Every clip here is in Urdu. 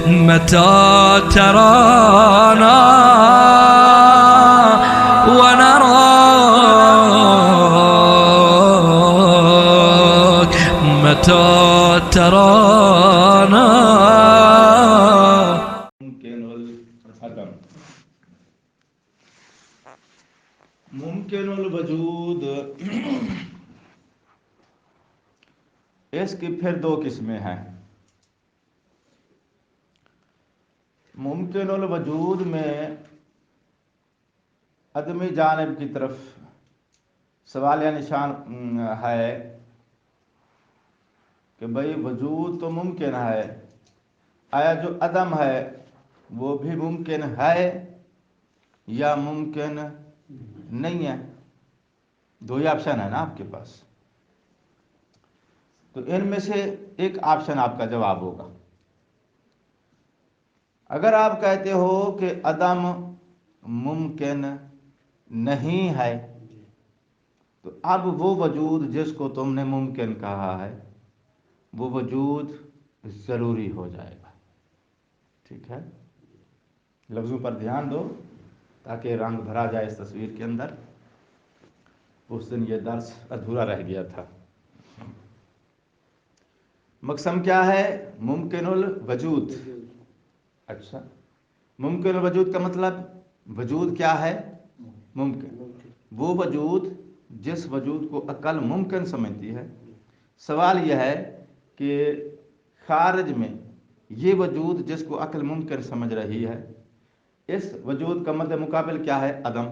متى ترانا ونراك متى ترانا. ممكن العدم، ممکن الوجود اس کی پھر دو قسمیں ہیں. ممکن الوجود میں عدمی جانب کی طرف سوالیہ نشان ہے کہ بھئی وجود تو ممکن ہے، آیا جو عدم ہے وہ بھی ممکن ہے یا ممکن نہیں ہے؟ دو ہی آپشن ہے نا آپ کے پاس، تو ان میں سے ایک آپشن آپ کا جواب ہوگا. اگر آپ کہتے ہو کہ عدم ممکن نہیں ہے تو اب وہ وجود جس کو تم نے ممکن کہا ہے وہ وجود ضروری ہو جائے گا. ٹھیک ہے، لفظوں پر دھیان دو تاکہ رنگ بھرا جائے اس تصویر کے اندر. اس دن یہ درس ادھورا رہ گیا تھا. مقسم کیا ہے؟ ممکن الوجود. اچھا، ممکن الوجود کا مطلب وجود کیا ہے؟ ممکن. وہ وجود جس وجود کو عقل ممکن سمجھتی ہے. سوال یہ ہے کہ خارج میں یہ وجود جس کو عقل ممکن سمجھ رہی ہے، اس وجود کا مد مقابل کیا ہے؟ عدم.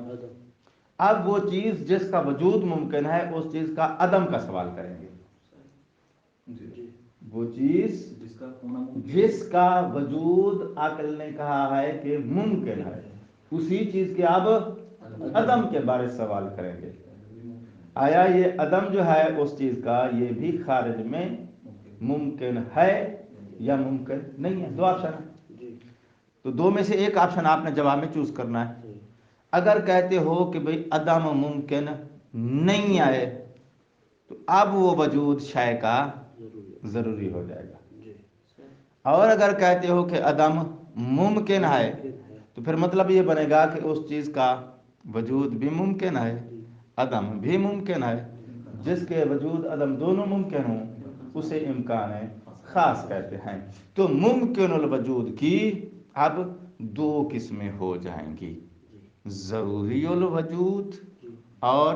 اب وہ چیز جس کا وجود ممکن ہے اس چیز کا عدم کا سوال کریں گے. وہ چیز جس کا وجود عقل نے کہا ہے کہ ممکن ہے، اسی چیز کے اب عدم کے بارے سوال کریں گے. آیا یہ عدم جو ہے اس چیز کا یہ بھی خارج میں ممکن ہے یا ممکن نہیں ہے؟ دو آپشن ہے، تو دو میں سے ایک آپشن آپ نے جواب میں چوز کرنا ہے. اگر کہتے ہو کہ بھئی عدم ممکن نہیں آئے تو اب وہ وجود شے کا ضروری ہو جائے گا. اور اگر کہتے ہو کہ عدم ممکن ہے تو پھر مطلب یہ بنے گا کہ اس چیز کا وجود بھی ممکن ہے، عدم بھی ممکن ہے. جس کے وجود عدم دونوں ممکن ہوں اسے امکان خاص کہتے ہیں. تو ممکن الوجود کی اب دو قسمیں ہو جائیں گی، ضروری الوجود اور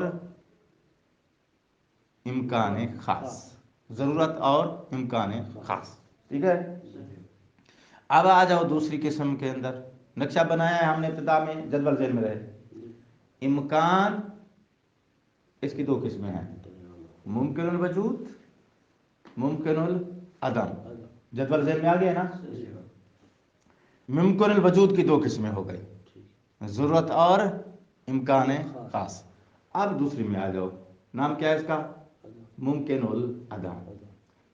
امکان خاص. ضرورت اور امکان خاص. ٹھیک ہے، اب آ جاؤ دوسری قسم کے اندر. نقشہ بنایا ہے ہم نے ابتدا میں، جدول ذہن میں رہے. امکان، اس کی دو قسمیں ہیں، ممکن الوجود، ممکن العدم. جدول ذہن میں آ گیا نا؟ ممکن الوجود کی دو قسمیں ہو گئی، ضرورت اور امکان خاص. اب دوسری میں آ جاؤ، نام کیا ہے اس کا؟ ممکن العدم.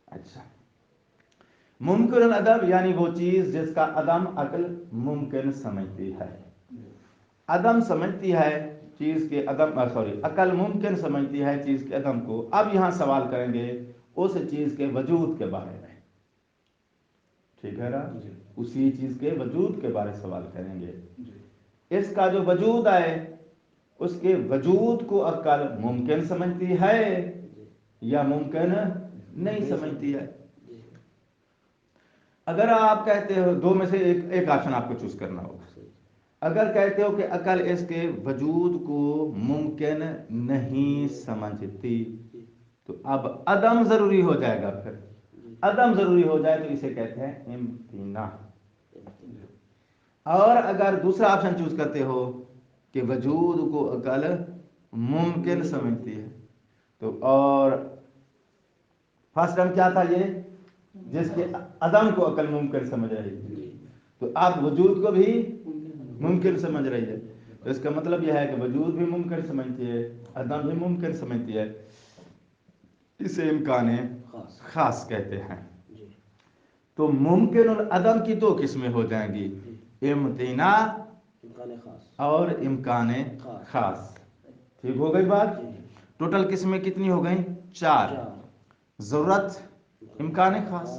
اچھا، ممکن العدم یعنی وہ چیز جس کا عدم عقل ممکن سمجھتی ہے. عدم سمجھتی ہے چیز کے عدم، عقل ممکن سمجھتی ہے چیز کے عدم کو. اب یہاں سوال کریں گے اس چیز کے وجود کے بارے میں. ٹھیک ہے نا؟ اسی چیز کے وجود کے بارے سوال کریں گے. اس کا جو وجود ہے اس کے وجود کو عقل ممکن سمجھتی ہے یا ممکن نہیں سمجھتی ہے. اگر آپ کہتے ہو، دو میں سے ایک آپشن آپ کو چوز کرنا ہوگا. اگر کہتے ہو کہ عقل اس کے وجود کو ممکن نہیں سمجھتی تو اب عدم ضروری ہو جائے گا. پھر عدم ضروری ہو جائے تو اسے کہتے ہیں امتناع. اور اگر دوسرا آپشن چوز کرتے ہو کہ وجود کو عقل ممکن سمجھتی ہے تو، اور فرسٹ ٹرم کیا تھا؟ یہ جس کے عدم کو عقل ممکن سمجھ رہی ہے، تو اب وجود کو بھی ممکن سمجھ رہی ہے. تو اس کا مطلب یہ ہے کہ وجود بھی ممکن سمجھتی ہے، عدم بھی ممکن سمجھتی ہے. اسے امکان خاص کہتے ہیں. تو ممکن العدم کی دو قسمیں ہو جائیں گی، امتناع اور امکان خاص. ٹھیک ہو گئی بات؟ ٹوٹل قسمیں کتنی ہو گئیں؟ 4. ضرورت، امکان خاص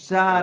4।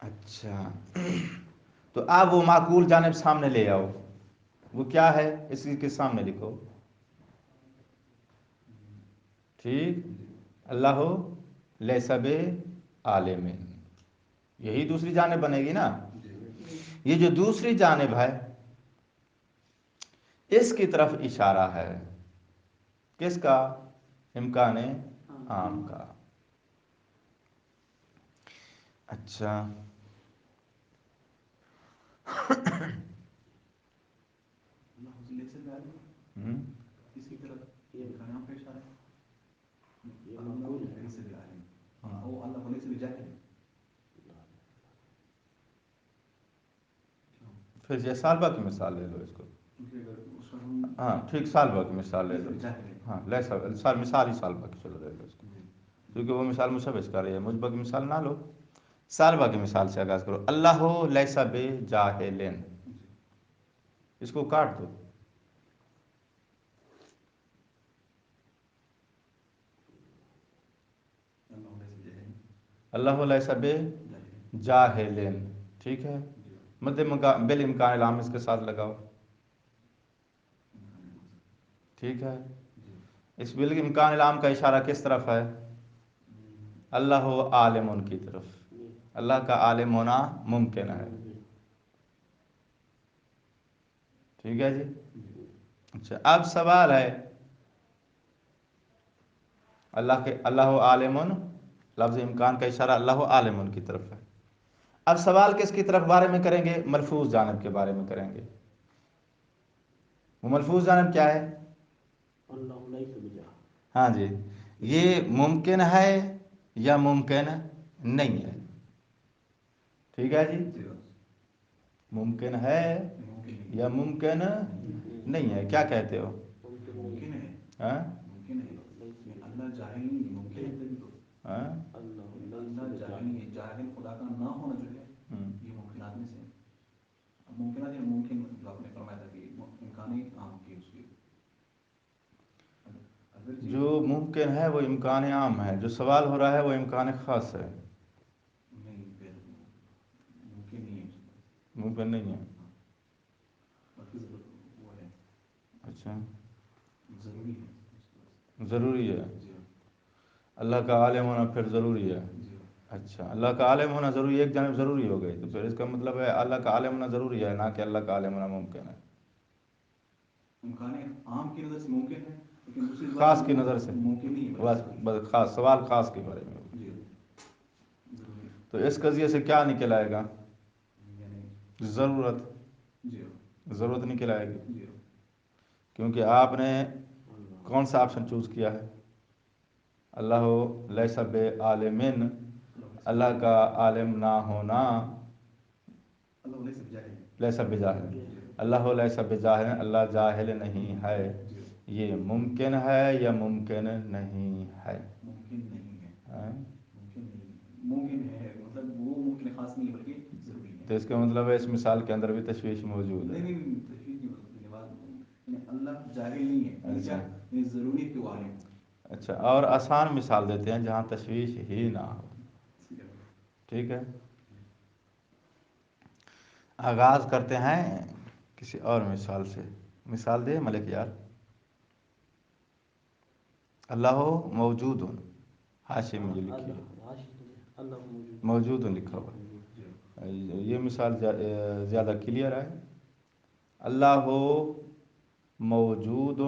اچھا، تو اب وہ معقول جانب سامنے لے آؤ، وہ کیا ہے اس کے سامنے لکھو. ٹھیک، اللہ لیس بعالم، یہی دوسری جانب بنے گی نا. یہ جو دوسری جانب ہے اس کی طرف اشارہ ہے، کس کا؟ امکان عام کا. اچھا پھر یہ سالبہ کی مثال لے لو اس کو. ہاں ٹھیک، سالبہ کی مثال لے لو. ہاں مثال ہی سالبہ کی چلو لے لو اس کو، کیونکہ وہ مثال مشبہ کر رہی ہے، مجبہ کی مثال نہ لو، سالبہ کی مثال سے آغاز کرو. اللہ لیس بجاہل، اس کو کاٹ دو. اللہ لیس بجاہل، ٹھیک ہے. بالامکان العام اس کے ساتھ لگاؤ. ٹھیک ہے، اس بالامکان العام کا اشارہ کس طرف ہے؟ اللہ عالم کی طرف. اللہ کا عالم ہونا ممکن ہے. ٹھیک ہے جی. اچھا اب سوال ہے، اللہ عالم، لفظ امکان کا اشارہ اللہ عالم کی طرف ہے. اب سوال کس کی طرف بارے میں کریں گے؟ ملفوظ جانب کے بارے میں کریں گے. وہ ملفوظ جانب کیا ہے؟ ہاں جی، یہ ممکن ہے یا ممکن نہیں ہے. ٹھیک ہے جی، ممکن ہے یا ممکن نہیں ہے، کیا کہتے ہو؟ ممکن ہے. ہاں ممکن ہے، اللہ جاہل نہیں ہے، ممکن ہے تبھی تو. ہاں اللہ جاہل نہیں ہے، جاہل خدا کا نہ ہونا جو ہے یہ ممکنات میں سے. ممکنات یا ممکن آپ نے فرمایا تھا کہ امکان عام کی اس کی. جو ممکن ہے وہ امکان عام ہے، جو سوال ہو رہا ہے وہ امکان خاص ہے. نہیں، ممکن نہیں ہے، ممکن نہیں ہے. وہ ہے اچھا ضروری ہے. ضروری ہے. جی اللہ کا عالم ہونا پھر ضروری ہے. جی. اچھا، اللہ کا عالم ہونا ضروری ہے، ایک جانب ضروری ہو گئی، تو پھر اس کا مطلب ہے اللہ کا عالم ہونا ضروری ہے، نہ کہ اللہ کا عالم ہونا ممکن ہے. امکان عام کی نظر سے ممکن ہے، لیکن دوسری خاص کی نظر سے ممکن نہیں ہے. بس خاص سوال خاص کے بارے میں. جی ضروری. تو اس قضیے سے کیا نکل آئے گا؟ یعنی ضرورت. جی ضرورت نکل آئے گی، جی. کیونکہ آپ نے کون سا آپشن چوز کیا ہے؟ اللہ لیس بعالم، اللہ کا عالم نہ ہونا. اللہ لیس بجاہل، لیس بجاہل، اللہ لیس بجاہل، اللہ جاہل نہیں ہے. یہ ممکن ہے یا ممکن نہیں ہے؟ ممکن نہیں ہے. ہاں؟ ممکن نہیں ہے، ممکن ہے مطلب وہ ممکن خاص نہیں ہے بلکہ ضروری ہے. تو اس کا مطلب ہے اس مثال کے اندر بھی تشویش موجود ہے. نہیں تشویش نہیں مطلب اللہ جاہل نہیں ہے، یعنی کیا؟ یعنی ضروری ہے کہ وہ عالم ہو. اچھا، اور آسان مثال دیتے ہیں جہاں تشویش ہی نہ ہو. ٹھیک ہے، آغاز کرتے ہیں کسی اور مثال سے. مثال دے ملک یار. اللہ موجود، حاشیے میں جو لکھی ہے موجود لکھا ہوا، یہ مثال زیادہ کلیئر ہے. اللہ موجود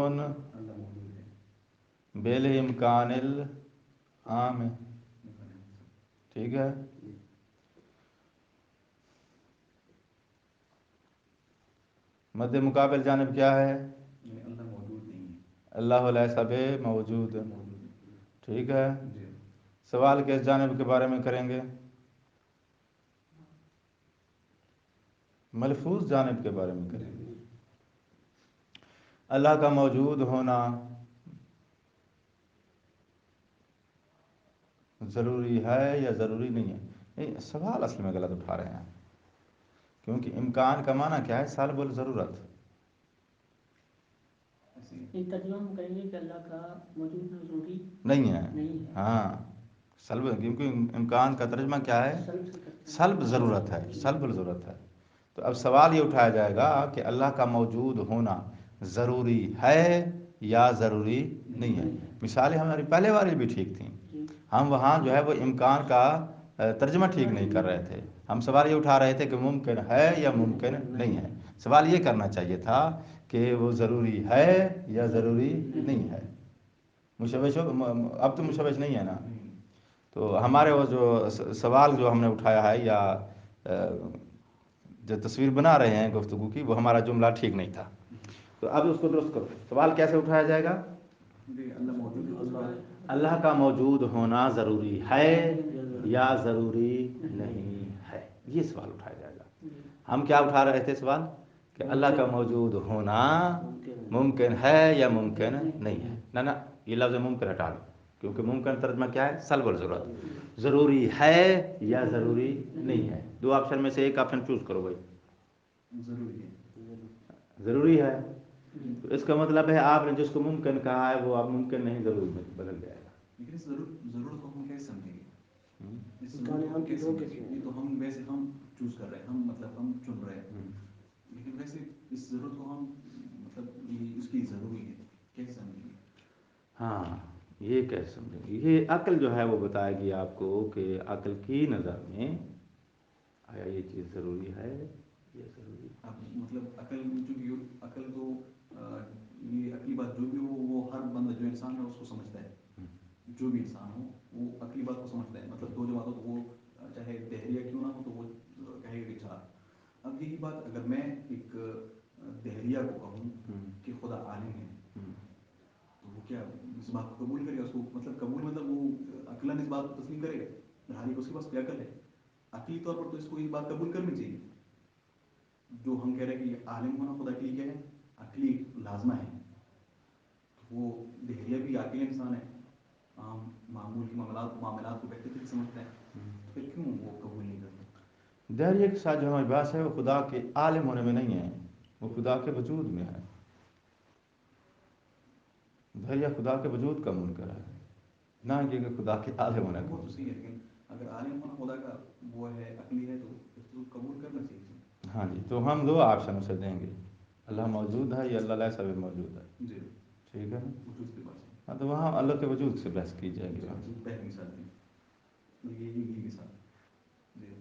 بالامکان العام. ٹھیک ہے، مد مقابل جانب کیا ہے؟ یعنی اللہ موجود نہیں ہے. اللہ لیس بموجود. ٹھیک ہے، جی. سوال کس جانب کے بارے میں کریں گے؟ ملفوظ جانب کے بارے میں کریں گے. اللہ کا موجود ہونا ضروری ہے یا ضروری نہیں ہے؟ سوال اصل میں غلط اٹھا رہے ہیں، کیونکہ امکان کا معنی کیا ہے؟ سالب الضرورت. ترجمہ ہم کریں گے کہ اللہ کا موجود ضروری نہیں ہے. نہیں ہے. ہاں، سلب، کیونکہ امکان کا ترجمہ کیا ہے؟ سلب ضرورت ہے، سلب ضرورت ہے. تو اب سوال یہ اٹھایا جائے گا کہ اللہ کا موجود ہونا ضروری ہے یا ضروری نہیں ہے. مثالیں ہماری پہلے والی بھی ٹھیک تھیں، ہم وہاں جو ہے وہ امکان کا ترجمہ ٹھیک نہیں کر رہے تھے. ہم سوال یہ اٹھا رہے تھے کہ ممکن ہے یا ممکن نہیں ہے. سوال یہ کرنا چاہیے تھا کہ وہ ضروری ہے یا ضروری نہیں ہے. مشوش اب تو مشوش نہیں ہے نا. تو ہمارے وہ جو سوال جو ہم نے اٹھایا ہے یا جو تصویر بنا رہے ہیں گفتگو کی، وہ ہمارا جملہ ٹھیک نہیں تھا. تو اب اس کو درست کرو. سوال کیسے اٹھایا جائے گا؟ اللہ کا موجود ہونا ضروری ہے یا ضروری نہیں ہے، یہ سوال اٹھایا جائے گا. ہم کیا اٹھا رہے تھے سوال؟ کہ اللہ کا موجود ہونا ممکن ہے یا ممکن نہیں ہے. نہ یہ لفظ ممکن ہٹا دو، کیونکہ ممکن ترجمہ کیا ہے؟ سلب الضرورت. ضروری ہے یا ضروری نہیں ہے. دو آپشن میں سے ایک آپشن چوز کرو بھائی. ضروری ہے. تو اس کا مطلب ہے آپ نے جس کو ممکن کہا ہے وہ اب ممکن نہیں ضروری میں بدل جائے گا. لیکن ضرورت کو ہم کیسے سمجھیں گے؟ ہم کیسے سمجھیں گے؟ یہ تو ہم ویسے ہم چوز کر رہے ہیں، ہم مطلب ہم چن رہے ہیں، لیکن ویسے اس ضرورت کو ہم مطلب یہ اس کی ضروری ہے کیسے سمجھیں گے؟ ہاں یہ کیسے سمجھیں گے؟ یہ عقل جو ہے وہ بتائے گی آپ کو کہ عقل کی نظر میں آیا یہ چیز ضروری ہے یا ضروری. مطلب عقل تو یہ عقلی بات جو بھی ہو وہ ہر بندہ جو انسان ہے اس کو سمجھتا ہے. جو بھی انسان ہو وہ عقلی بات کو سمجھتا ہے. مطلب دو جو بات ہو تو وہ چاہے دہریہ کیوں نہ ہو تو وہ کہے گا کہ چار. اب یہی بات اگر میں ایک دہریہ کو کہوں کہ خدا عالم ہے تو وہ کیا اس بات کو قبول کرے گا؟ اس کو مطلب قبول مطلب وہ عقلاً اس بات کو تسلیم کرے گا، حالانکہ اس کے پاس عقل ہے. عقلی طور پر تو اس کو یہ بات قبول کرنی چاہیے. جو ہم کہہ رہے ہیں کہ یہ عالم ہونا خدا کے لیے کیا ہے؟ عقلی لازمہ ہے. وہ دہریہ بھی عاقل انسان ہے، عام معمول کی معاملات کو بہتر طریقے سمجھتا ہے، تو پھر کیوں وہ قبول نہیں کرتا؟ دہریہ کے ساتھ جو ہماری بات ہے وہ خدا کے عالم ہونے میں نہیں ہے، وہ خدا کے وجود میں ہے. دہریہ خدا کے وجود کا منکر ہے، نہ کہ خدا کے عالم ہونے کا. وہ تو صحیح ہے، لیکن اگر عالم ہونا خدا کا وہ ہے، عقلی ہے، تو قبول کرنا چاہیے. ہاں جی، تو ہم دو آپشن اسے دیں گے، اللہ موجود ہے یا اللہ لیسا بھی موجود ہے. جی ٹھیک ہے نا. وجود کے پاس ہاں تو وہاں اللہ کے وجود سے بحث کی جائے گی. پہلی مثال دی یہ مثال. جی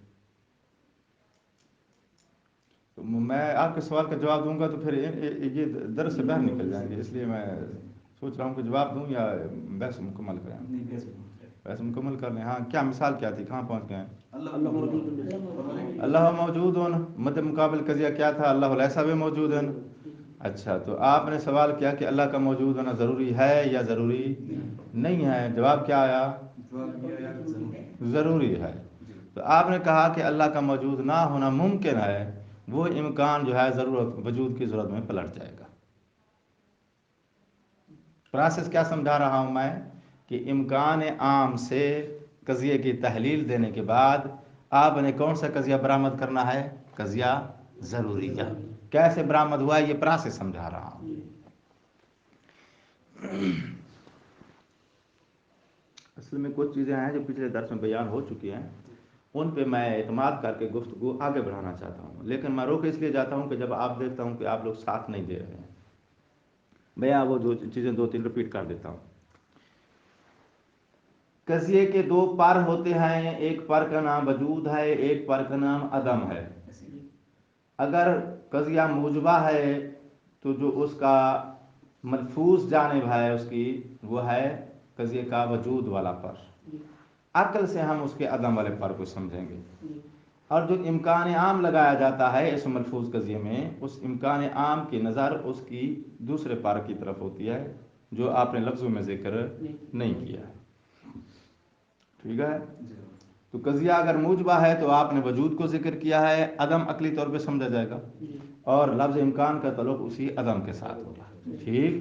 تو میں آپ کے سوال کا جواب دوں گا تو پھر یہ درس سے باہر نکل جائیں گے، اس لیے میں سوچ رہا ہوں کہ جواب دوں یا بحث مکمل کریں. بحث مکمل کر لیں. ہاں کیا مثال کیا تھی؟ کہاں پہنچ گئے؟ اللہ موجود ہونا مد مقابل قضیہ کیا تھا؟ اللہ لیسا بھی موجود ہے نا. اچھا، تو آپ نے سوال کیا کہ اللہ کا موجود ہونا ضروری ہے یا ضروری نہیں ہے. جواب کیا آیا؟ ضروری ہے. تو آپ نے کہا کہ اللہ کا موجود نہ ہونا ممکن ہے، وہ امکان جو ہے ضرورت وجود کی ضرورت میں پلٹ جائے گا. پروسیس کیا سمجھا رہا ہوں میں کہ امکان عام سے قضیے کی تحلیل دینے کے بعد آپ نے کون سا قضیہ برآمد کرنا ہے؟ قضیہ ضروریہ. کیسے برآمد ہوا یہ پروسیس سمجھا رہا ہوں. اصل میں کچھ چیزیں ہیں جو پچھلے درس میں بیان ہو چکی ہیں، ان پہ میں اعتماد کر کے گفتگو آگے بڑھانا چاہتا ہوں، لیکن میں روک اس لیے جاتا ہوں کہ جب آپ دیکھتا ہوں کہ آپ لوگ ساتھ نہیں دے رہے ہیں. میں وہ دو چیزیں دو تین رپیٹ کر دیتا ہوں. قضیے کے دو پر ہوتے ہیں، ایک پر کا نام وجود ہے، ایک پر کا نام عدم ہے. اگر قضیہ موجبہ ہے تو جو اس کا ملفوظ جانب ہے اس کی وہ ہے قضیے کا وجود والا پر. عقل سے ہم اس کے عدم والے پر کو سمجھیں گے. اور جو امکان عام لگایا جاتا ہے اس ملفوظ قضیے میں، اس امکان عام کی نظر اس کی دوسرے پر کی طرف ہوتی ہے جو آپ نے لفظوں میں ذکر نہیں کیا. ٹھیک ہے. تو قضیہ اگر موجبہ ہے تو آپ نے وجود کو ذکر کیا ہے، عدم عقلی طور پہ سمجھا جائے گا، اور لفظ امکان کا تعلق اسی عدم کے ساتھ ہوگا. ٹھیک.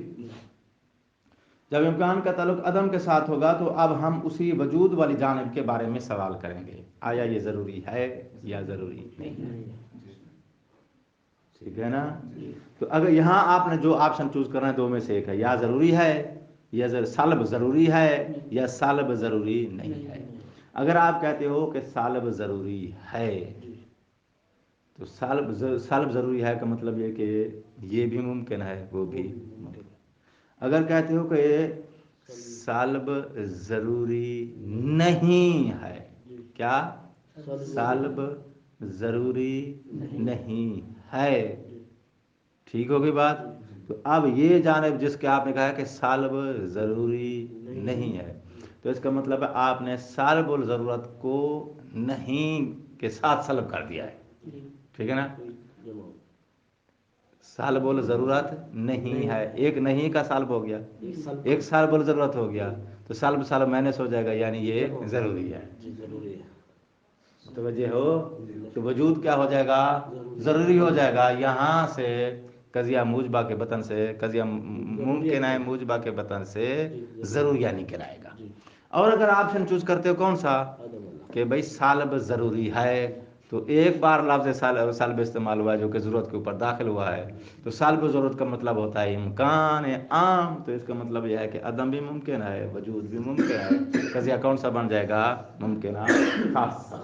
جب امکان کا تعلق عدم کے ساتھ ہوگا تو اب ہم اسی وجود والی جانب کے بارے میں سوال کریں گے، آیا یہ ضروری ہے یا ضروری نہیں ہے. ٹھیک ہے نا. تو اگر یہاں آپ نے جو آپشن چوز کرنا ہے دو میں سے ایک ہے، یا ضروری ہے یا سلب ضروری ہے یا سلب ضروری نہیں ہے. اگر آپ کہتے ہو کہ سالب ضروری ہے تو سالب ضروری ہے کا مطلب یہ کہ یہ بھی ممکن ہے وہ بھی ممکن. اگر کہتے ہو کہ سالب ضروری نہیں ہے، کیا سالب ضروری نہیں ہے، ٹھیک ہوگی بات. تو اب یہ جانب جس کے آپ نے کہا کہ سالب ضروری نہیں ہے، تو اس کا مطلب ہے آپ نے سالب الضرورت کو نہیں کے ساتھ سلب کر دیا ہے، ٹھیک ہے نا. سالب الضرورت نہیں ہے، ایک نہیں کا سالب ہو گیا، ایک سالب الضرورت ہو گیا، تو سالب سالب مائنس ہو جائے گا، یعنی یہ ضروری ہے. متوجہ ہو؟ تو وجود کیا ہو جائے گا؟ ضروری ہو جائے گا. یہاں سے قضیہ موجبہ کے بطن سے، قضیہ ممکن ہے موجبہ کے بطن سے ضروریہ نکل آئے گا. اور اگر آپشن چوز کرتے ہو کون سا کہ بھائی سالب ضروری ہے، تو ایک بار لفظ سالب استعمال ہوا ہے جو کہ ضرورت کے اوپر داخل ہوا ہے، تو سالب ضرورت کا مطلب ہوتا ہے امکان عام. تو اس کا مطلب یہ ہے کہ عدم بھی ممکن ہے، وجود بھی ممکن ہے. قضیہ کون سا بن جائے گا؟ ممکنہ خاص.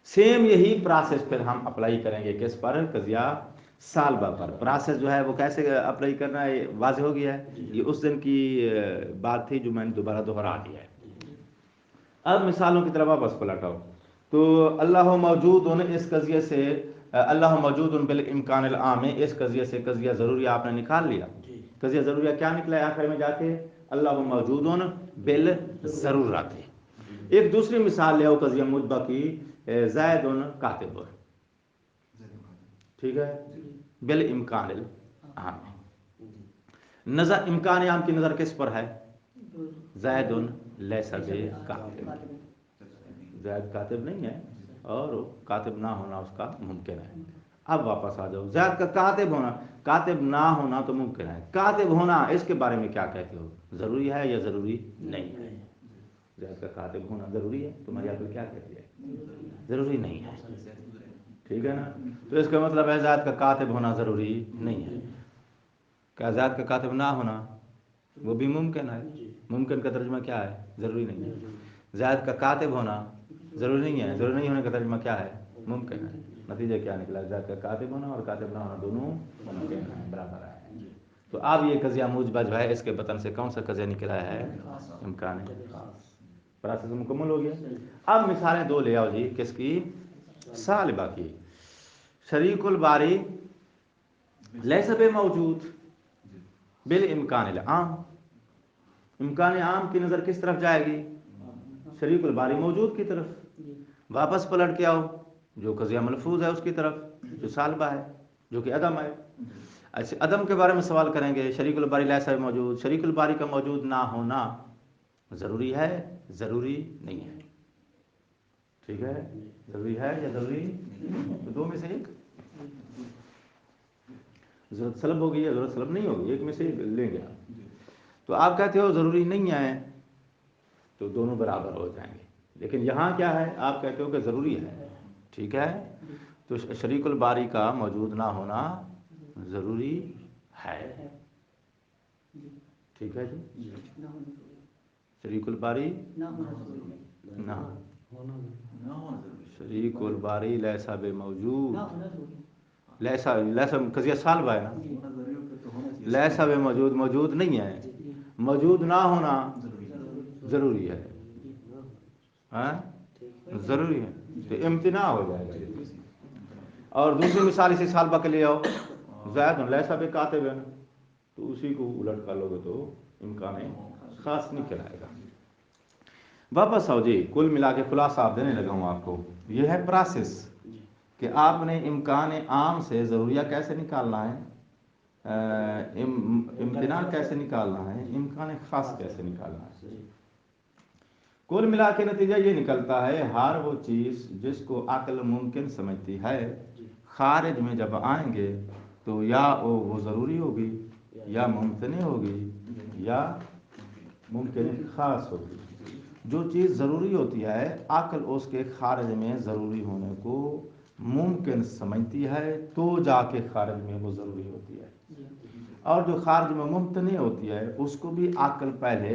سیم یہی پروسیس پھر ہم اپلائی کریں گے کس پر؟ قضیہ سالبہ پر. پروسیس جو ہے وہ کیسے اپلائی کرنا ہے واضح ہو گیا ہے. یہ اس دن کی بات تھی جو میں نے دوبارہ دوہرا دیا ہے. اب مثالوں کی طرف واپس پلٹ آؤ. تو اللہ موجود اس قضیے سے، اللہ موجود بالامکان العام، اس قضیے سے قضیہ ضروری آپ نے نکال لیا. قضیہ ضروریہ کیا نکلا ہے آخر میں جا کے؟ اللہ موجود بالضرورت. ایک دوسری مثال لے آؤ قضیہ موجبہ کی، زید کاتب، ٹھیک ہے، بالامکان العام. نظر امکان عام کی نظر کس پر ہے؟ زید لیس بکاتب. زید کاتب نہیں ہے اور کاتب نہ ہونا اس کا ممکن ہے. اب واپس آ جاؤ. زید کا کاتب ہونا، کاتب نہ ہونا تو ممکن ہے، کاتب ہونا اس کے بارے میں کیا کہتے ہو؟ ضروری ہے یا ضروری نہیں ہے؟ زید کا کاتب ہونا ضروری ہے، تمہاری عقل کیا کہتی ہے؟ ضروری نہیں ہے، ٹھیک ہے نا. تو اس کا مطلب ہے زید کا کاتب ہونا ضروری نہیں ہے. کیا زید کا کاتب نہ ہونا وہ بھی ممکن ہے؟ ممکن کا ترجمہ کیا ہے؟ ضروری نہیں ہے. زید کا کاتب ہونا ضروری نہیں ہے، ضروری نہیں ہونے کا ترجمہ کیا ہے؟ ممکن ہے. نتیجہ کیا نکلا؟ زید کا کاتب ہونا اور کاتب نہ ہونا دونوں ممکن ہے، برابر ہے. تو اب یہ قضیہ موجبہ جو ہے اس کے بطن سے کون سا قضیہ نکلا ہے؟ امکان خاص. پروسیس مکمل ہو گیا. اب مثالیں دو لے آؤ جی. کس کی؟ سالبہ کی. شریک الباری لیس بموجود بالامکان العام. امکان عام کی نظر کس طرف جائے گی؟ شریک الباری موجود کی طرف. واپس پلٹ کے آؤ جو قضیہ ملفوظ ہے اس کی طرف، جو سالبہ ہے، جو کہ عدم ہے. اچھا، عدم کے بارے میں سوال کریں گے. شریک الباری لیس موجود، شریک الباری کا موجود نہ ہونا ضروری ہے؟ ضروری نہیں ہے، ٹھیک ہے. ضروری ہے یا ضروری؟ تو دو میں سے ایک. ضرورت سلب ہوگی یا ضرورت سلب نہیں ہوگی، ایک میں سے لیں گے. تو آپ کہتے ہو ضروری نہیں ہے، تو دونوں برابر ہو جائیں گے. لیکن یہاں کیا ہے؟ آپ کہتے ہو کہ ضروری ہے، ٹھیک ہے. تو شریک الباری کا موجود نہ ہونا ضروری ہے، ٹھیک ہے جی. شریک الباری نہ، شریک الباری لیسا بے موجود، لیسا قضیہ سالبہ ہے نا. لیسا بے موجود، موجود نہیں ہے، موجود نہ ہونا ضروری ہے، ہاں ضروری ہے. تو امتناع ہو جائے گا. اور دوسری مثال اسی سالبہ کے لیے آؤ. زید لیسا بے کاتب ہے، تو اسی کو الٹ کر لو گے تو امکان خاص نکل آئے گا. واپس آؤ جی. کل ملا کے خلاصہ آپ دینے لگا ہوں آپ کو. یہ ہے پروسیس کہ آپ نے امکان عام سے ضروریہ کیسے نکالنا ہے، امتناع کیسے نکالنا ہے، امکان خاص کیسے نکالنا ہے. کل ملا کے نتیجہ یہ نکلتا ہے ہر وہ چیز جس کو عقل ممکن سمجھتی ہے خارج میں جب آئیں گے تو یا وہ ضروری ہوگی یا ممتنع ہوگی یا ممکن خاص ہوگی. جو چیز ضروری ہوتی ہے عقل اس کے خارج میں ضروری ہونے کو ممکن سمجھتی ہے تو جا کے خارج میں وہ ضروری ہوتی ہے. اور جو خارج میں ممتنع ہوتی ہے اس کو بھی عقل پہلے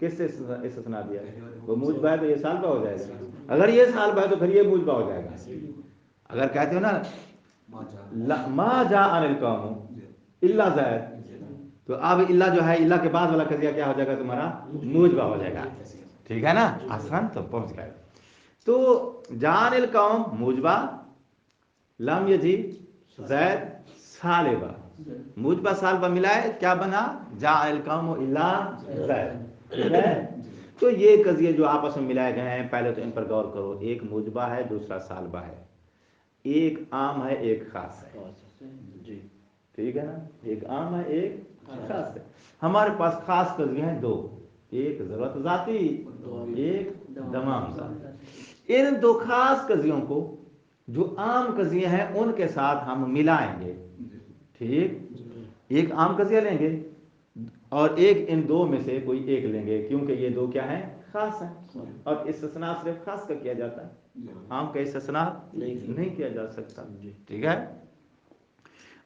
کس سے استثنا دیا ہے؟ وہ موجبہ ہے تو یہ سالبہ ہو جائے گا. اگر یہ سالبہ ہے تو پھر یہ موجبہ ہو جائے گا. اگر کہتے ہو نا ما جاء القوم الا زید، تو اب اللہ جو ہے اللہ کے بعد والا قضیہ کیا ہو جائے گا تمہارا؟ موجبہ ہو جائے گا. ٹھیک ہے نا، آسان تو پہنچ گئے. تو جان القوم موجبہ، لم یجی زید سالبہ، موجبہ سالبہ ملائے کیا بنا؟ جان القوم الا زید. ٹھیک ہے، تو یہ قضیے جو آپس میں ملائے گئے ہیں پہلے تو ان پر غور کرو. ایک موجبہ ہے، دوسرا سالبہ ہے، ایک عام ہے ایک خاص ہے. ٹھیک ہے نا، ایک عام ہے ایک خاص ہے. ہمارے پاس خاص قضیے ہیں دو، ایک ضرورت ذاتی، ایک دوام ذاتی. ان دو خاص قضیوں کو جو عام قضیے ہیں ان کے ساتھ ہم ملائیں گے. ٹھیک، ایک عام قضیہ لیں گے اور ایک ان دو میں سے کوئی ایک لیں گے، کیونکہ یہ دو کیا ہیں؟ خاص ہیں. اور استثناء صرف خاص کا کیا جاتا ہے، عام کا استثناء نہیں کیا جا سکتا. ٹھیک ہے،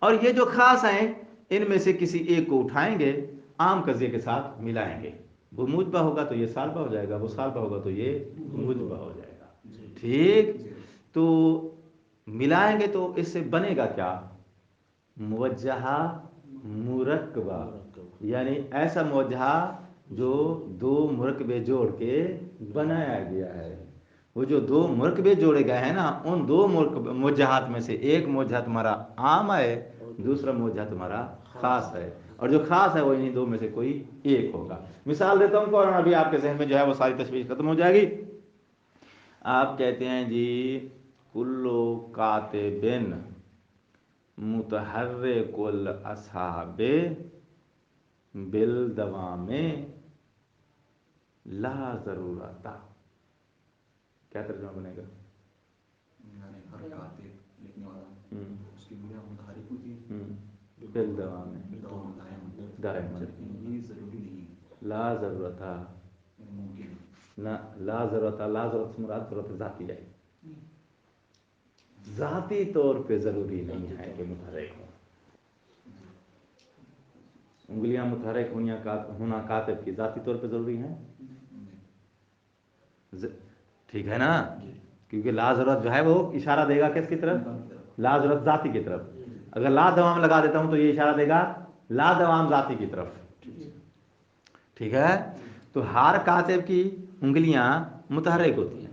اور یہ جو خاص ہیں ان میں سے کسی ایک کو اٹھائیں گے، عام قضیے کے ساتھ ملائیں گے. وہ موجبہ ہوگا تو یہ سالبہ ہو جائے گا، وہ سالبہ ہوگا تو یہ موجبہ ہو جائے گا. ٹھیک، تو ملائیں گے تو اس سے بنے گا کیا؟ موجہہ مرکبہ، یعنی ایسا موجہہ جو دو مرکبے جوڑ کے بنایا گیا ہے. وہ جو دو مرکبے جوڑے گئے ہیں نا، ان دو موجہات میں سے ایک موجہ تمہارا عام ہے، دوسرا موجہ تمہارا خاص ہے، اور جو خاص ہے وہ انہی دو میں سے کوئی ایک ہوگا. مثال دیتا ہوں فوراً، ابھی آپ کے ذہن میں جو ہے وہ ساری تشویش ختم ہو جائے گی. آپ کہتے ہیں جی کلو کاتبن متحرک الاصحاب بالدوام لا ضرورت. کیا ترجمہ بنے گا؟ یعنی ہر کاتب لکھنے والا اس کی بنیاد متحرک ہوتی ہے بالدوام دائما، یہ ضروری نہیں ہے. لا ضرورت، ممکن لا ضرورت، لا ضرورت سے مراد ضرورت ذاتی ہے. ذاتی طور پہ ضروری نہیں ہے کہ متحرک ہو. انگلیاں متحرک ہونا کاتب کی ذاتی طور پہ ضروری ہیں. ٹھیک ہے نا، کیونکہ لا ضرورت جو ہے وہ اشارہ دے گا کس کی طرف؟ لا ضرورت ذاتی کی طرف. اگر لا دوام لگا دیتا ہوں تو یہ اشارہ دے گا لا دوام ذاتی کی طرف. ٹھیک ہے، تو ہر کاتب کی انگلیاں متحرک ہوتی ہیں.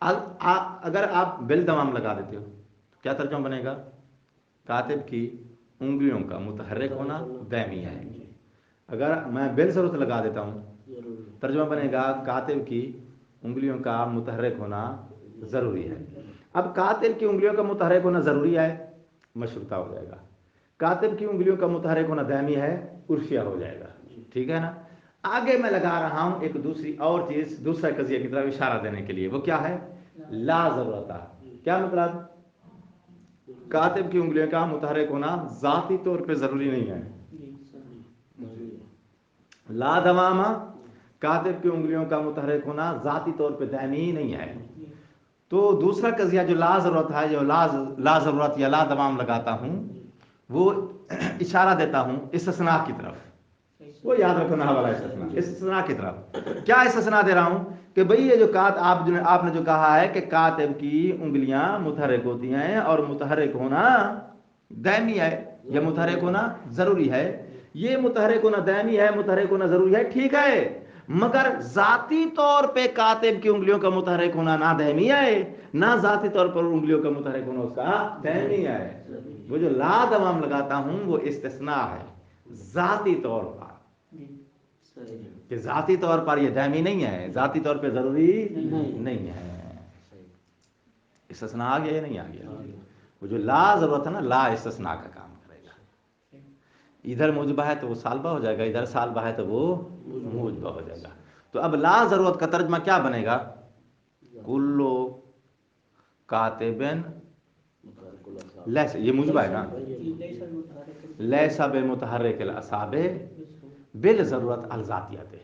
اگر آپ بالدوام لگا دیتے ہو تو کیا ترجمہ بنے گا؟ کاتب کی انگلیوں کا متحرک ہونا دائمی ہے. اگر میں بل ضرورت لگا دیتا ہوں ترجمہ بنے گا کاتب کی انگلیوں کا متحرک ہونا ضروری ہے. اب کاتب کی انگلیوں کا متحرک ہونا ضروری ہے، مشروطہ ہو جائے گا. کاتب کی انگلیوں کا متحرک ہونا دائمی ہے، عرفیہ ہو جائے گا. ٹھیک ہے نا. آگے میں لگا رہا ہوں ایک دوسری اور چیز، دوسرا قضیہ کی طرف اشارہ دینے کے لیے. وہ کیا ہے؟ لا ضرورت. کیا مطلب؟ کاتب کی انگلیوں کا متحرک ہونا ذاتی طور پہ ضروری نہیں ہے. لا دوام، کاتب کی انگلیوں کا متحرک ہونا ذاتی طور پہ دائمی نہیں ہے. تو دوسرا قضیہ جو لا ضرورت ہے، جو لا ضرورت یا لا دوام لگاتا ہوں، وہ اشارہ دیتا ہوں استثناء کی طرف. وہ یاد رکھنا والا استثناء کی طرف. کیا استثناء دے رہا ہوں کہ بھئی یہ جو آپ نے جو کہا ہے کہ کاتب کی انگلیاں متحرک ہوتی ہیں اور متحرک ہونا دائمی ہے یا متحرک ہونا ضروری ہے. یہ متحرک ہونا دائمی ہے، متحرک ہونا ضروری ہے، ٹھیک ہے، مگر ذاتی طور پہ کاتب کی انگلیوں کا متحرک ہونا نہ دائمی ہے نہ ذاتی طور پر انگلیوں کا متحرک ہونا اس کا دائمی ہے. وہ جو لا دوام لگاتا ہوں وہ استثناء ہے ذاتی طور پر، کہ ذاتی طور پر یہ دائمی نہیں ہے، ذاتی طور پہ ضروری نہیں ہے. استثناء آ گیا یا نہیں آ گیا؟ وہ جو لا ضرورت ہے نا، لا استثناء کا کام کرے گا. ادھر موجبہ ہے تو وہ سالبہ ہو جائے گا، ادھر سالبہ ہے تو وہ موجبہ ہو جائے گا. تو اب لا ضرورت کا ترجمہ کیا بنے گا؟ کلو کاتبن، یہ موجبہ ہے نا، لیسا بمتحرک الاصحاب بالضرورت الذاتیت.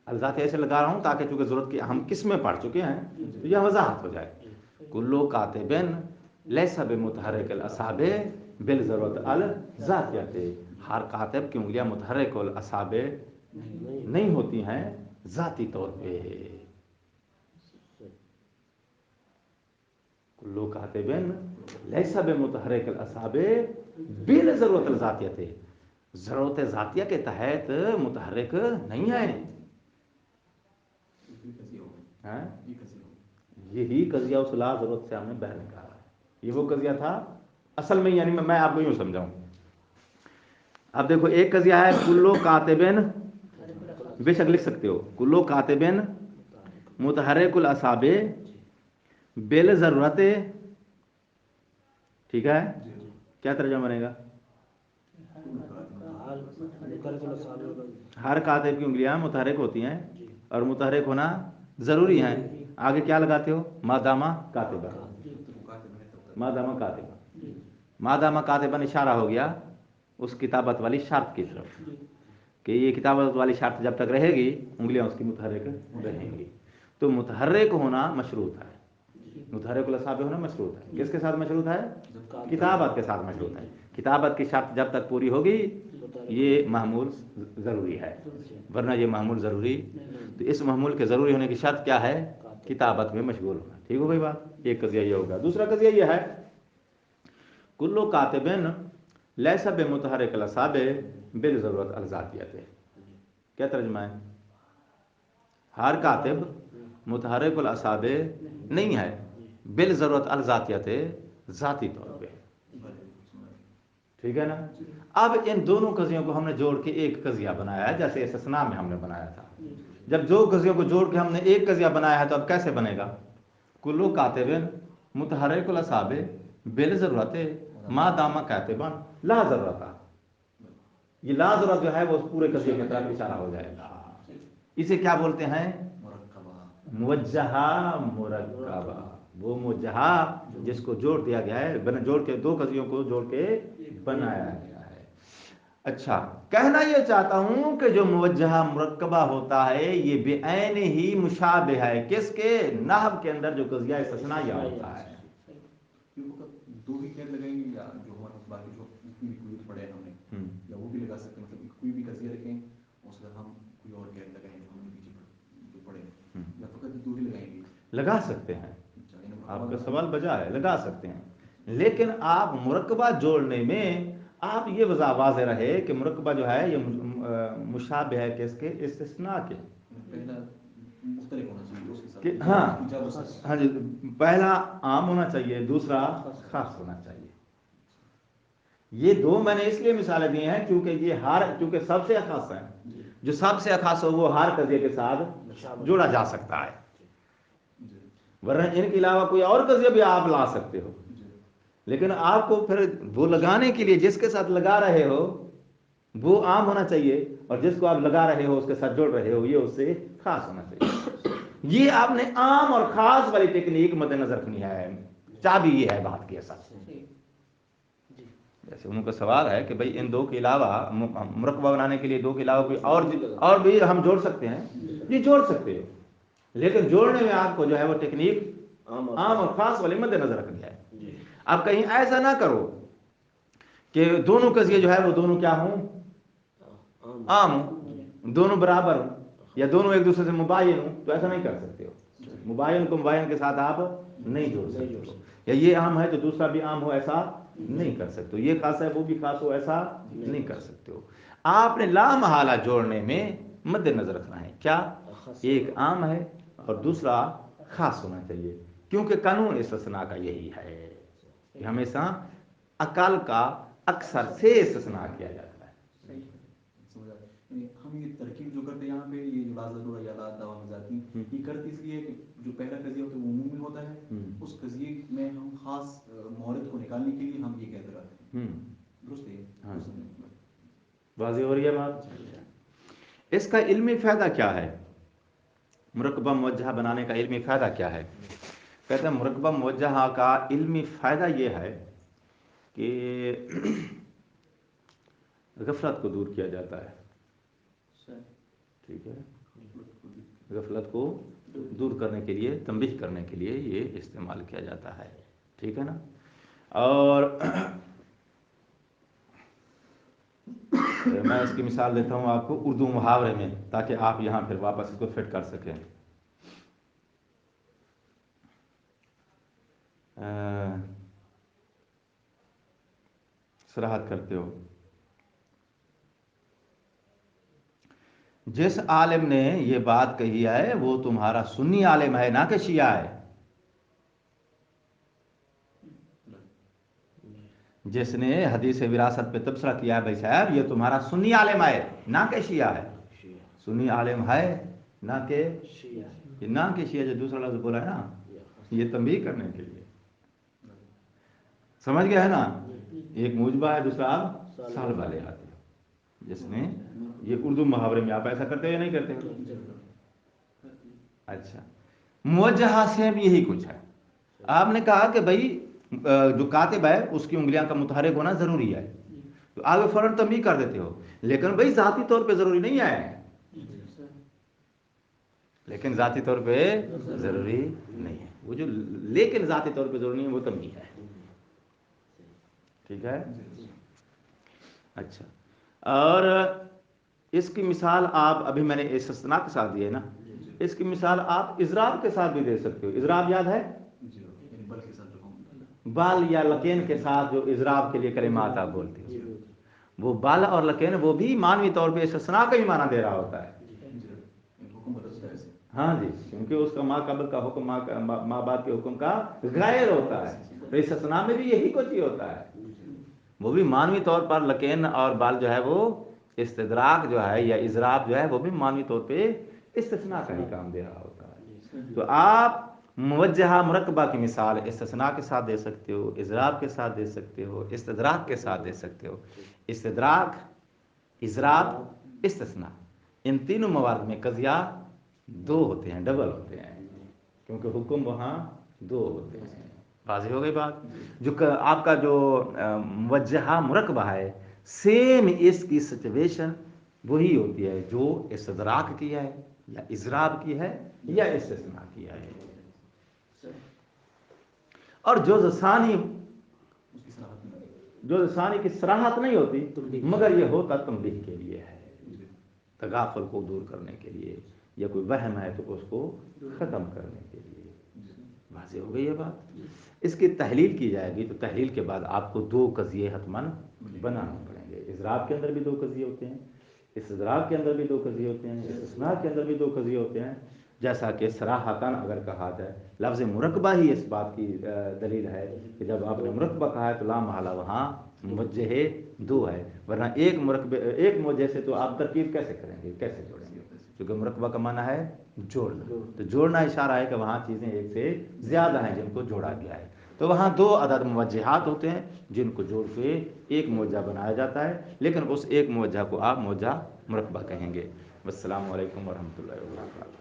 الذاتیہ ایسے لگا رہا ہوں تاکہ چونکہ ضرورت کی ہم کس میں پڑھ چکے ہیں تو یہ وضاحت ہو جائے. کلو کاتبن لیسا بمتحرک الاصحاب بالضرورت الذاتیت. ہر کاتب کی انگلیاں متحرک الاصحاب نہیں ہوتی ہیں ذاتی طور پہ. کلو کاتبن لیس بمتحرک الاصابع بالضرورت الذاتیہ، ضرورت ذاتیہ کے تحت متحرک نہیں ہے. ہاں؟ یہی قضیہ اس لا ضرورت سے ہم نے باہر نکالا ہے. یہ وہ قضیہ تھا اصل میں، یعنی میں آپ کو یوں سمجھاؤں. اب دیکھو ایک قضیہ ہے کلو کاتبن، بے شک لکھ سکتے ہو، کلو کاتبن متحرک الاصابع بالضرورت، ٹھیک ہے. کیا ترجمہ بنے گا؟ ہر کاتب کی انگلیاں متحرک ہوتی ہیں اور متحرک ہونا ضروری ہے. آگے کیا لگاتے ہو؟ مادامہ کاتبہ، مادامہ کاتبہ، مادامہ کاتبہ اشارہ ہو گیا اس کتابت والی شرط کی طرف کہ یہ کتابت والی شرط جب تک رہے گی انگلیاں اس کی متحرک رہیں گی. تو متحرک ہونا مشروط ہے، متحرک الاصابع ہونا مشروط ہے. کس کے ساتھ مشروط ہے؟ کتابت کے ساتھ مشروط ہے. کتابت کی شرط جب تک پوری ہوگی یہ محمول ضروری ہے، ورنہ یہ محمول ضروری. تو اس محمول کے ضروری ہونے کی شرط کیا ہے؟ کتابت میں مشغول ہونا. ٹھیک ہو گئی بات؟ ایک قضیہ یہ ہوگا. دوسرا قضیہ یہ ہے کلو کاتبن لیس بمتحرک الاصابع بالضرورت الذاتیہ. کیا ترجمہ ہے؟ ہر کاتب متحرک الاصابع نہیں ہے بالضرورت الذاتیہ، ذاتی طور پہ. ٹھیک ہے نا؟ اب ان دونوں قضیوں کو ہم نے جوڑ کے ایک قضیہ بنایا ہے، جیسے استثناء میں ہم نے بنایا تھا. جب دو قضیوں کو جوڑ کے ہم نے ایک قضیہ بنایا ہے تو اب کیسے بنے گا؟ کلو کاتبن متحرک الاصابع بالضرورت ما دام کاتبا لا ضرورت. یہ لا ضرورت جو ہے وہ پورے قضیے کی طرف اشارہ ہو جائے گا. اسے کیا بولتے ہیں؟ موجہہ مرکبہ. وہ موجہہ جس کو جوڑ دیا گیا ہے، جوڑ کے دو قضیوں کو جوڑ کے بنایا گیا ہے. اچھا، کہنا یہ چاہتا ہوں کہ جو موجہہ مرکبہ ہوتا ہے یہ بے عین ہی مشابہ ہے کس کے؟ نحو کے اندر جو قضیہ استثناء یہ ہوتا ہے. دو ہی قید لگائیں گے یا جو ہمارے پاس باقی جو قیود پڑے ہم نے، یا وہ بھی لگا سکتے ہیں؟ مطلب کوئی بھی قضیہ رکھیں اس کا ہم کوئی اور قید لگائیں جو ہم نے پیچھے جو پڑے، یا فقط دو ہی لگائیں گے؟ لگا سکتے ہیں. آپ کا سوال بجا ہے، لگا سکتے ہیں. لیکن آپ مرکبہ جوڑنے میں آپ یہ واضح رہے کہ مرکبہ جو ہے یہ مشابہ ہے کس کے؟ استثناء کے. پہلا مختلف ہونا چاہیے اس کے ساتھ. ہاں جی، پہلا عام ہونا چاہیے، دوسرا خاص ہونا چاہیے. یہ دو میں نے اس لیے مثالیں دی ہیں کیونکہ کیونکہ سب سے خاص ہے. جو سب سے خاص ہو وہ ہر قضیے کے ساتھ جوڑا جا سکتا ہے، ورنہ ان کے علاوہ کوئی اور قضیہ بھی آپ لا سکتے ہو. لیکن آپ کو پھر وہ لگانے کے لیے جس کے ساتھ لگا رہے ہو وہ عام ہونا چاہیے، اور جس کو آپ لگا رہے ہو اس کے ساتھ جوڑ رہے ہو یہ اس سے خاص ہونا چاہیے. یہ آپ نے عام اور خاص والی ٹیکنیک مد نظر رکھنی ہے. چابی یہ ہے بات کی اصل. جیسے ان کا سوال ہے کہ بھئی ان دو کے علاوہ مرکبہ بنانے کے لیے دو کے علاوہ کوئی اور بھی ہم جوڑ سکتے ہیں؟ یہ جوڑ سکتے ہو، لیکن جوڑنے میں آپ کو جو ہے وہ ٹیکنیک عام اور خاص والی مد نظر رکھنی ہے. اب کہیں ایسا نہ کرو کہ دونوں قضیے جو ہے وہ دونوں کیا ہوں؟ عام ہوں، دونوں برابر ہوں، یا دونوں ایک دوسرے سے مباین ہوں. تو ایسا نہیں کر سکتے ہو. مباین کو مباین کے ساتھ آپ نہیں جوڑ سکتے ہو. یا یہ عام ہے تو دوسرا بھی عام ہو ایسا نہیں کر سکتے ہو. یہ خاص ہے وہ بھی خاص ہو ایسا نہیں کر سکتے ہو. آپ نے لا محالہ جوڑنے میں مد نظر رکھنا ہے کیا؟ ایک عام ہے اور دوسرا خاص ہونا چاہیے، کیونکہ قانون استثناء کا یہی ہے کہ ہمیشہ اقل کا اکثر سے استثناء کیا جاتا ہے. ہم یہ ترکیب جو کرتے ہیں یہاں پہ یہ جو لا ضرورہ یا لا دوا مذاتی یہ کرتے اس لیے کہ جو پہلا قضیہ ہوتا ہے وہ عمومی ہوتا ہے، اس قضیے میں ہم خاص مورد کو نکالنے کے لیے ہم یہ قید لگاتے ہیں. درست ہے؟ واضح ہو رہی ہے بات؟ اس کا علمی فائدہ کیا ہے؟ مرکبہ موجہہ بنانے کا علمی فائدہ کیا ہے؟ کہتے ہیں مرکبہ موجہہ کا علمی فائدہ یہ ہے کہ غفلت کو دور کیا جاتا ہے. ٹھیک ہے، غفلت کو دور کرنے کے لیے، تنبیہ کرنے کے لیے یہ استعمال کیا جاتا ہے. ٹھیک ہے نا؟ اور میں اس کی مثال دیتا ہوں آپ کو اردو محاورے میں، تاکہ آپ یہاں پھر واپس اس کو فٹ کر سکیں. صراحت کرتے ہو. جس عالم نے یہ بات کہی ہے وہ تمہارا سنی عالم ہے، نہ کہ شیعہ ہے. جس نے حدیث وراثت پہ تبصرہ کیا ہے بھائی صاحب یہ تمہارا سنی عالم ہے، نہ کہ شیعہ ہے. سنی عالم ہے نہ کہ یہ نہ کہ شیعہ، جو دوسرا لفظ بولا ہے نا یہ تنبیہ کرنے کے لیے. سمجھ گیا ہے نا؟ ایک موجبہ ہے، دوسرا آپ سالبہ لے آتے ہو. جس نے یہ اردو محاورے میں آپ ایسا کرتے ہو یا نہیں کرتے ہو؟ اچھا، موجہہ سے بھی یہی کچھ ہے. آپ نے کہا کہ بھائی جو کاتب ہے اس کی انگلیاں کا متحرک ہونا ضروری ہے، تو آگے فوراً تنبیہ کر دیتے ہو. لیکن بھائی ذاتی طور پہ ضروری نہیں ہے، لیکن ذاتی طور پہ ضروری نہیں ہے. وہ جو لیکن ذاتی طور پہ ضروری نہیں ہے وہ تنبیہ ہے. ٹھیک ہے. اچھا، اور اس کی مثال آپ ابھی میں نے استثناء کے ساتھ دی ہے نا، اس کی مثال آپ اضراب کے ساتھ بھی دے سکتے ہو. اضراب یاد ہے؟ بال یا لکین کے ساتھ جو اضراب کے لیے کلمات آپ بولتے ہو، وہ بال اور لکین وہ بھی معنوی طور پہ استثناء کا ہی معنی دے رہا ہوتا ہے. ہاں جی، کیونکہ اس کا ماں قبل کا حکم ماں بعد کے حکم کا غیر ہوتا ہے. تو استثناء میں بھی یہی کچھ ہی ہوتا ہے. وہ بھی معنوی طور پر لکین اور بال جو ہے وہ استدراک جو ہے یا اضراب جو ہے وہ بھی معنوی طور پہ استثناء کا ہی کام دے رہا ہوتا ہے. تو آپ موجہہ مرکبہ کی مثال استثناء کے ساتھ دے سکتے ہو، اضراب کے ساتھ دے سکتے ہو، استدراک کے ساتھ دے سکتے ہو. استدراک، اضراب، استثناء، ان تینوں موارد میں قضیہ دو ہوتے ہیں، ڈبل ہوتے ہیں، کیونکہ حکم وہاں دو ہوتے ہیں. واضح ہو گئی بات؟ جو آپ کا جو موجہہ مرکبہ ہے سیم اس کی سچویشن وہی ہوتی ہے جو استدراک کی ہے یا اضراب کی ہے یا استثناء کیا ہے. اور جو ثانی کی صراحت نہیں ہوتی، مگر یہ ہوتا تنبیہ کے لیے ہے، تغافل کو دور کرنے کے لیے، یا کوئی وہم ہے تو اس کو ختم کرنے کے لیے. واضح ہو گئی یہ بات؟ اس کی تحلیل کی جائے گی تو تحلیل کے بعد آپ کو دو قضیے حتماً بنانے پڑیں گے. اضراب کے اندر بھی دو قضیے ہوتے ہیں، استدراک کے اندر بھی دو قضیے ہوتے ہیں، استثناء کے اندر بھی دو قضیے ہوتے ہیں. جیسا کہ صراحتاً اگر کہا جائے، لفظ مرکبہ ہی اس بات کی دلیل ہے کہ جب آپ نے مرکبہ کہا ہے تو لا محالہ وہاں موجہ دو ہے، ورنہ ایک موجہ سے تو آپ ترکیب کیسے کریں گے، کیسے جوڑیں گے؟ کیونکہ مرکبہ کا معنی ہے جوڑنا، تو جوڑنا اشارہ ہے کہ وہاں چیزیں ایک سے زیادہ ہیں جن کو جوڑا گیا ہے. تو وہاں دو عدد موجہات ہوتے ہیں جن کو جوڑ کے ایک موجہ بنایا جاتا ہے، لیکن اس ایک موجہ کو آپ موجہ مرکبہ کہیں گے. والسلام علیکم ورحمۃ اللہ وبرکاتہ.